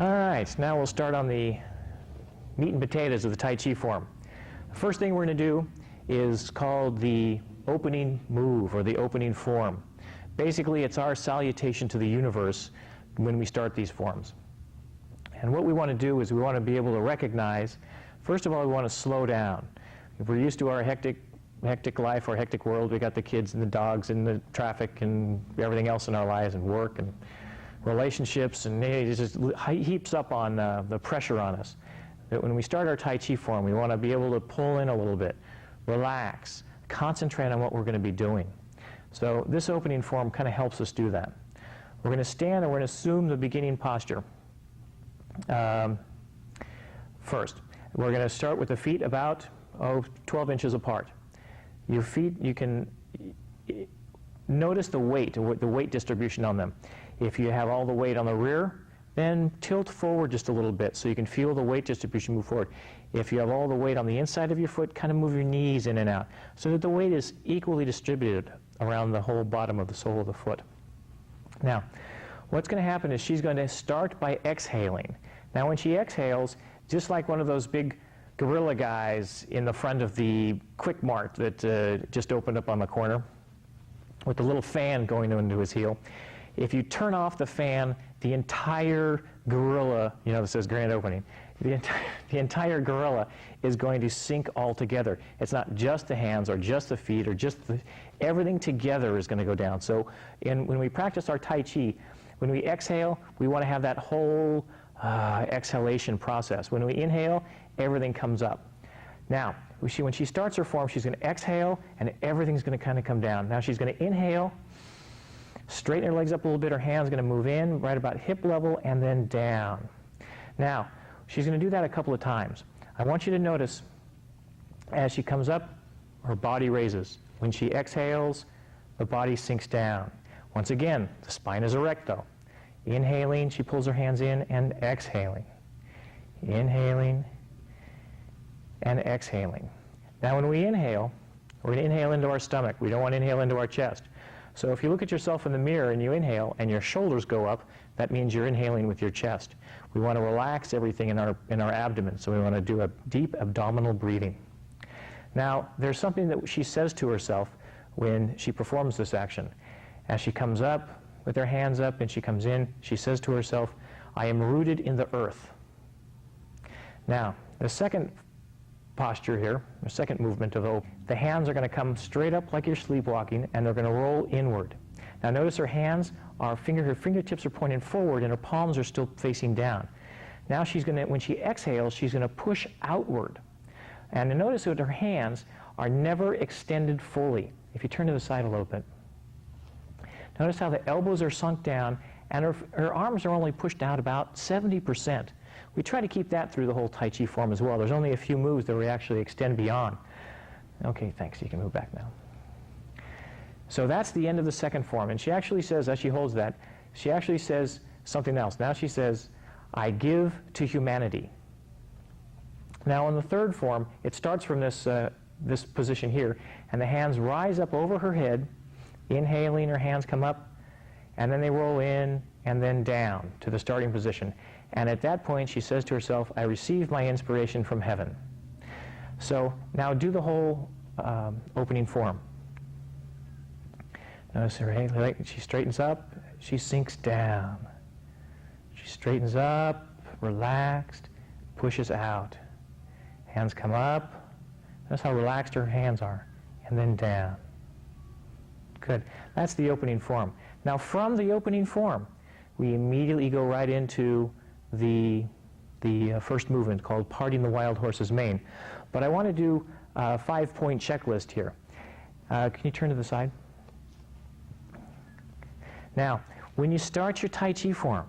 All right, now we'll start on the meat and potatoes of the Tai Chi form. The first thing we're going to do is called the opening move or the opening form. Basically, it's our salutation to the universe when we start these forms. And what we want to do is we want to be able to recognize, first of all, we want to slow down. If we're used to our hectic life or hectic world, we got the kids and the dogs and the traffic and everything else in our lives and work and relationships, and it just heaps up on the pressure on us. That when we start our Tai Chi form, we want to be able to pull in a little bit, relax, concentrate on what we're going to be doing. So this opening form kind of helps us do that. We're going to stand and we're going to assume the beginning posture. First, we're going to start with the feet about 12 inches apart. Your feet, you can notice the weight distribution on them. If you have all the weight on the rear, then tilt forward just a little bit so you can feel the weight distribution move forward. If you have all the weight on the inside of your foot, kind of move your knees in and out so that the weight is equally distributed around the whole bottom of the sole of the foot. Now, what's going to happen is she's going to start by exhaling. Now, when she exhales, just like one of those big gorilla guys in the front of the Quick Mart that just opened up on the corner with the little fan going into his heel, if you turn off the fan, the entire gorilla, you know, this says grand opening, the entire gorilla is going to sink all together. It's not just the hands or just the feet or just everything together is going to go down. So when we practice our Tai Chi, when we exhale, we want to have that whole exhalation process. When we inhale, everything comes up. Now, when she starts her form, she's going to exhale and everything's going to kind of come down. Now she's going to inhale, straighten her legs up a little bit, her hand's going to move in right about hip level and then down. Now, she's going to do that a couple of times. I want you to notice as she comes up, her body raises. When she exhales, the body sinks down. Once again, the spine is erect though. Inhaling, she pulls her hands in and exhaling. Inhaling and exhaling. Now when we inhale, we're going to inhale into our stomach. We don't want to inhale into our chest. So if you look at yourself in the mirror and you inhale and your shoulders go up, that means you're inhaling with your chest. We want to relax everything in our abdomen, so we want to do a deep abdominal breathing. Now, there's something that she says to herself when she performs this action. As she comes up with her hands up and she comes in, she says to herself, I am rooted in the earth. Now, the second posture here, the second movement of the hands are going to come straight up like you're sleepwalking, and they're going to roll inward. Now notice her hands, her fingertips are pointing forward and her palms are still facing down. Now she's going to, when she exhales, she's going to push outward. And notice that her hands are never extended fully. If you turn to the side a little bit. Notice how the elbows are sunk down and her arms are only pushed out about 70%. We try to keep that through the whole Tai Chi form as well. There's only a few moves that we actually extend beyond. Okay, thanks. You can move back now. So that's the end of the second form. And she actually says, as she holds that, she actually says something else. Now she says, I give to humanity. Now in the third form, it starts from this position here, and the hands rise up over her head, inhaling, her hands come up, and then they roll in and then down to the starting position. And at that point, she says to herself, I receive my inspiration from heaven. So now do the whole opening form. Notice her head, she straightens up, she sinks down. She straightens up, relaxed, pushes out. Hands come up. Notice how relaxed her hands are. And then down. Good. That's the opening form. Now from the opening form, we immediately go right into the first movement called Parting the Wild Horse's Mane. But I want to do a 5-point checklist here. Can you turn to the side? Now, when you start your Tai Chi form,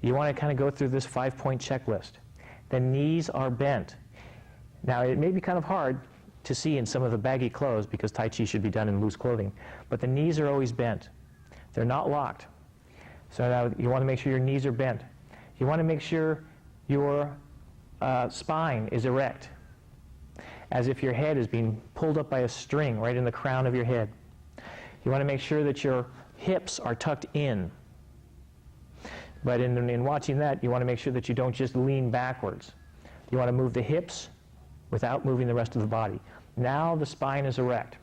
you want to kind of go through this 5-point checklist. The knees are bent. Now, it may be kind of hard to see in some of the baggy clothes because Tai Chi should be done in loose clothing, but the knees are always bent. They're not locked. So now you want to make sure your knees are bent. You want to make sure your spine is erect, as if your head is being pulled up by a string right in the crown of your head. You want to make sure that your hips are tucked in. But in watching that, you want to make sure that you don't just lean backwards. You want to move the hips without moving the rest of the body. Now the spine is erect.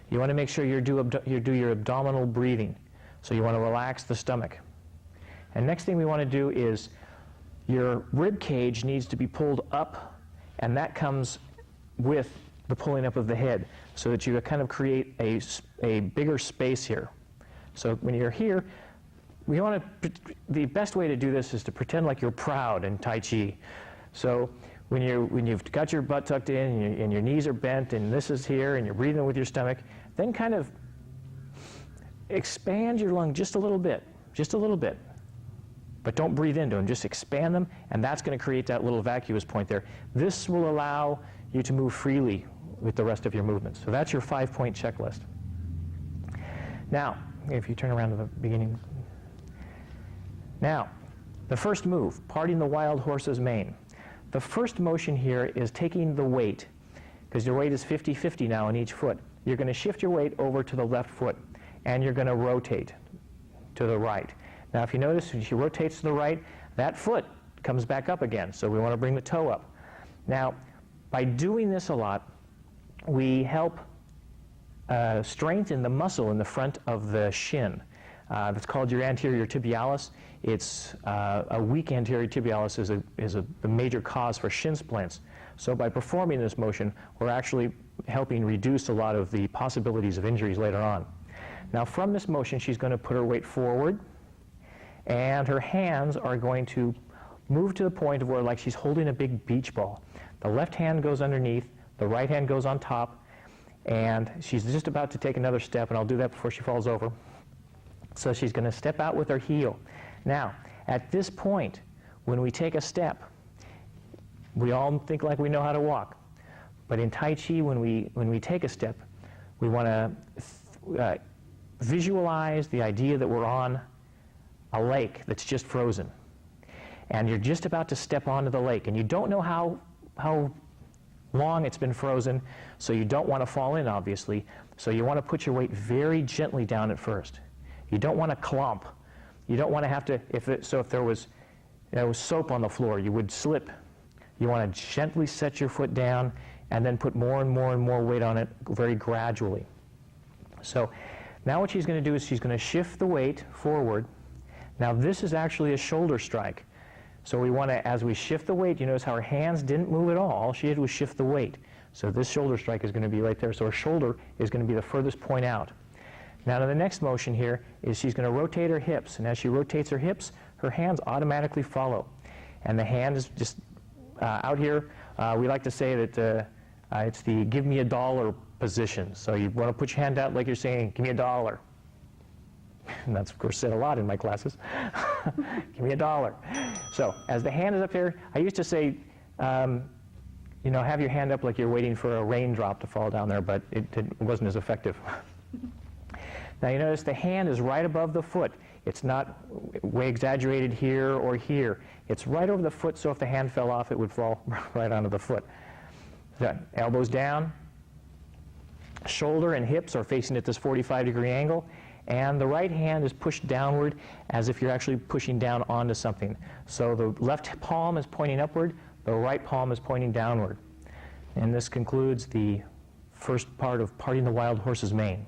You want to make sure you do your abdominal breathing. So you want to relax the stomach. And next thing we want to do is your rib cage needs to be pulled up, and that comes with the pulling up of the head, so that you kind of create a bigger space here. So when you're here, the best way to do this is to pretend like you're proud in Tai Chi. So when you've got your butt tucked in and your knees are bent and this is here and you're breathing with your stomach, then kind of expand your lung just a little bit. But don't breathe into them, just expand them, and that's going to create that little vacuous point there. This will allow you to move freely with the rest of your movements. So that's your 5-point checklist. Now, if you turn around to the beginning. Now, the first move, parting the wild horse's mane. The first motion here is taking the weight, because your weight is 50-50 now in each foot. You're going to shift your weight over to the left foot, and you're going to rotate to the right. Now, if you notice, when she rotates to the right, that foot comes back up again, so we want to bring the toe up. Now, by doing this a lot, we help strengthen the muscle in the front of the shin. That's called your anterior tibialis. It's a weak anterior tibialis is the major cause for shin splints. So by performing this motion, we're actually helping reduce a lot of the possibilities of injuries later on. Now, from this motion, she's going to put her weight forward, and her hands are going to move to the point of where, like she's holding a big beach ball. The left hand goes underneath, the right hand goes on top, and she's just about to take another step, and I'll do that before she falls over. So she's going to step out with her heel. Now, at this point, when we take a step, we all think like we know how to walk. But in Tai Chi, when we take a step, we want to visualize the idea that we're on a lake that's just frozen. And you're just about to step onto the lake, and you don't know how long it's been frozen, so you don't want to fall in, obviously. So you want to put your weight very gently down at first. You don't want to clump. You don't want to have to, if there was soap on the floor, you would slip. You want to gently set your foot down and then put more and more and more weight on it very gradually. So now what she's going to do is she's going to shift the weight forward. Now this is actually a shoulder strike. So we want to, as we shift the weight, you notice how her hands didn't move at all. All she did was shift the weight. So this shoulder strike is going to be right there. So her shoulder is going to be the furthest point out. Now the next motion here is she's going to rotate her hips. And as she rotates her hips, her hands automatically follow. And the hand is just out here. We like to say that it's the give me a dollar position. So you want to put your hand out like you're saying, give me a dollar. And that's, of course, said a lot in my classes. Give me a dollar. So as the hand is up here, I used to say, have your hand up like you're waiting for a raindrop to fall down there, but it wasn't as effective. Now you notice the hand is right above the foot. It's not way exaggerated here or here. It's right over the foot, so if the hand fell off, it would fall right onto the foot. So, elbows down. Shoulder and hips are facing at this 45-degree angle. And the right hand is pushed downward as if you're actually pushing down onto something. So the left palm is pointing upward, the right palm is pointing downward. And this concludes the first part of parting the wild horse's mane.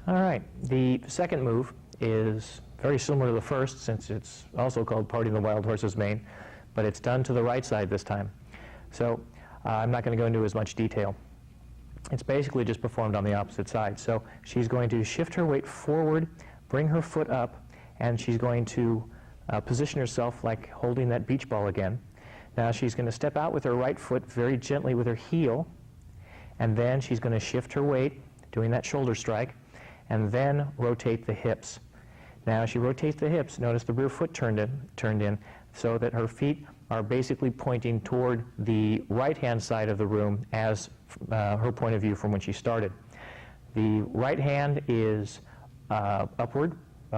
All right, the second move is very similar to the first, since it's also called parting the wild horse's mane, but it's done to the right side this time. So I'm not going to go into as much detail. It's basically just performed on the opposite side. So she's going to shift her weight forward, bring her foot up, and she's going to position herself like holding that beach ball again. Now she's going to step out with her right foot very gently with her heel, and then she's going to shift her weight, doing that shoulder strike, and then rotate the hips. Now as she rotates the hips, notice the rear foot turned in, so that her feet are basically pointing toward the right-hand side of the room as her point of view from when she started. The right hand is upward,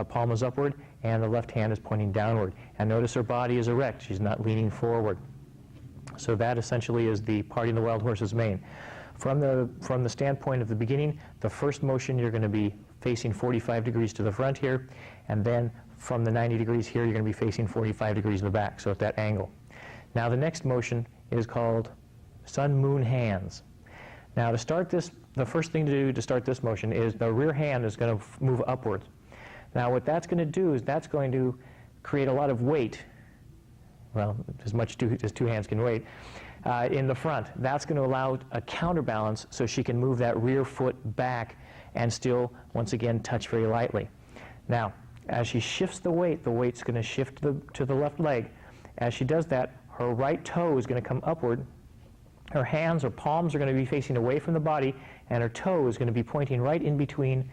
palm is upward, and the left hand is pointing downward. And notice her body is erect. She's not leaning forward. So that essentially is the parting the wild horse's mane. From the standpoint of the beginning, the first motion you're going to be facing 45 degrees to the front here, and then from the 90 degrees here, you're going to be facing 45 degrees in the back, so at that angle. Now the next motion is called sun, moon, hands. Now to start this, the first thing to do to start this motion is the rear hand is going to move upwards. Now what that's going to do is that's going to create a lot of weight, well, as much as two hands can weight, in the front. That's going to allow a counterbalance so she can move that rear foot back and still, once again, touch very lightly. Now, as she shifts the weight's going to shift to the left leg. As she does that, her right toe is going to come upward. Her hands or palms are going to be facing away from the body, and her toe is going to be pointing right in between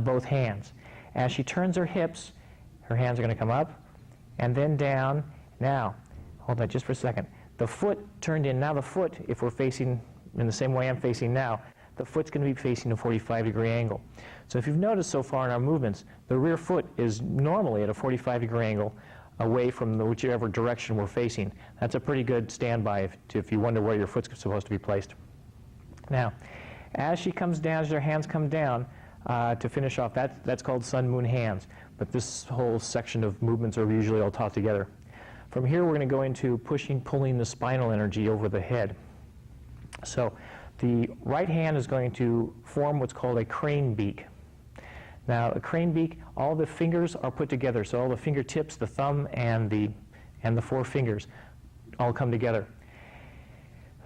both hands. As she turns her hips, her hands are going to come up and then down. Now, hold that just for a second. The foot turned in. Now the foot, if we're facing in the same way I'm facing now, the foot's going to be facing a 45-degree angle. So if you've noticed so far in our movements, the rear foot is normally at a 45-degree angle away from whichever direction we're facing. That's a pretty good standby if you wonder where your foot's supposed to be placed. Now, as she comes down, as her hands come down, to finish off, that's called sun, moon, hands. But this whole section of movements are usually all taught together. From here, we're going to go into pushing, pulling the spinal energy over the head. So the right hand is going to form what's called a crane beak. Now, a crane beak, all the fingers are put together. So all the fingertips, the thumb, and the four fingers all come together.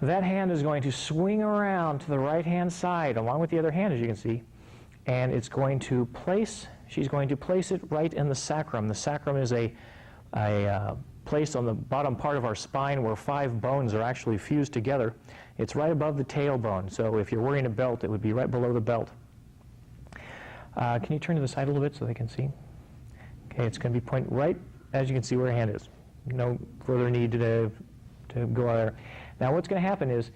That hand is going to swing around to the right-hand side, along with the other hand, as you can see, and it's going to place, she's going to place it right in the sacrum. The sacrum is a place on the bottom part of our spine where 5 bones are actually fused together. It's right above the tailbone, so if you're wearing a belt, it would be right below the belt. Can you turn to the side a little bit so they can see? Okay, it's going to be pointing right as you can see where her hand is. No further need to go there. Now what's going to happen is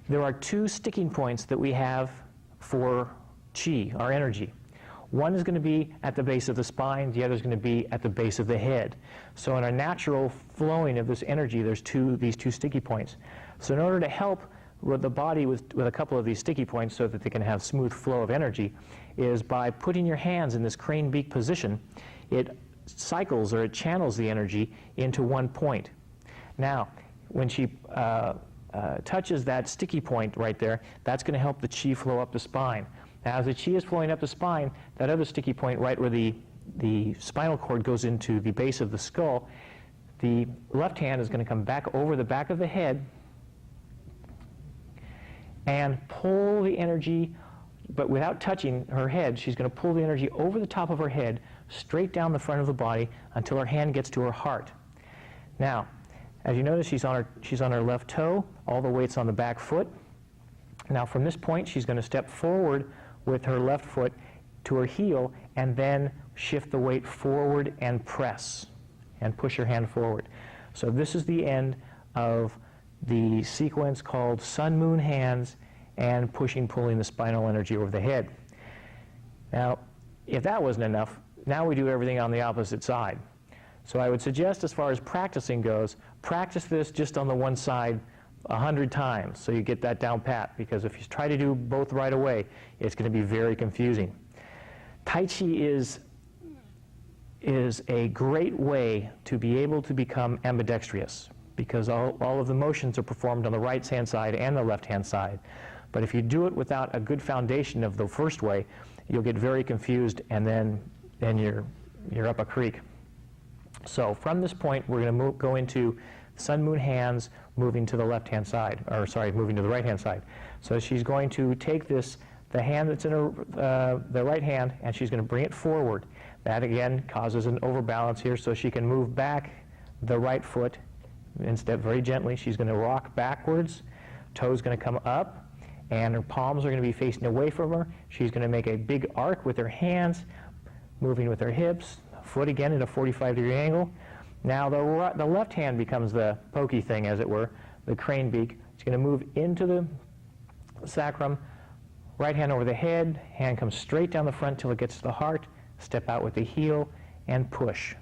there are 2 sticking points that we have for chi, our energy. One is going to be at the base of the spine, the other is going to be at the base of the head. So in a natural flowing of this energy, there's these two sticky points. So in order to help with the body with a couple of these sticky points so that they can have smooth flow of energy, is by putting your hands in this crane beak position, it cycles or it channels the energy into one point. Now, when she touches that sticky point right there, that's going to help the chi flow up the spine. Now, as the chi is flowing up the spine, that other sticky point right where the spinal cord goes into the base of the skull, the left hand is going to come back over the back of the head and pull the energy, but without touching her head, she's going to pull the energy over the top of her head, straight down the front of the body until her hand gets to her heart. Now, as you notice, she's on her left toe, all the weight's on the back foot. Now from this point, she's going to step forward with her left foot to her heel and then shift the weight forward and press and push her hand forward. So this is the end of the sequence called sun, moon, hands, and pushing, pulling the spinal energy over the head. Now, if that wasn't enough, now we do everything on the opposite side. So I would suggest, as far as practicing goes, practice this just on the one side 100 times so you get that down pat, because if you try to do both right away, it's going to be very confusing. Tai Chi is a great way to be able to become ambidextrous, because all of the motions are performed on the right-hand side and the left-hand side. But if you do it without a good foundation of the first way, you'll get very confused, and then you're up a creek. So from this point, we're going to go into sun, moon, hands, moving to the left-hand side, or sorry, moving to the right-hand side. So she's going to take the hand that's in her, the right hand, and she's going to bring it forward. That again causes an overbalance here, so she can move back the right foot. Instead, very gently, she's going to rock backwards, toes going to come up, and her palms are going to be facing away from her. She's going to make a big arc with her hands, moving with her hips, foot again at a 45-degree angle. Now the left hand becomes the pokey thing, as it were, the crane beak. It's going to move into the sacrum, right hand over the head, hand comes straight down the front till it gets to the heart, step out with the heel, and push.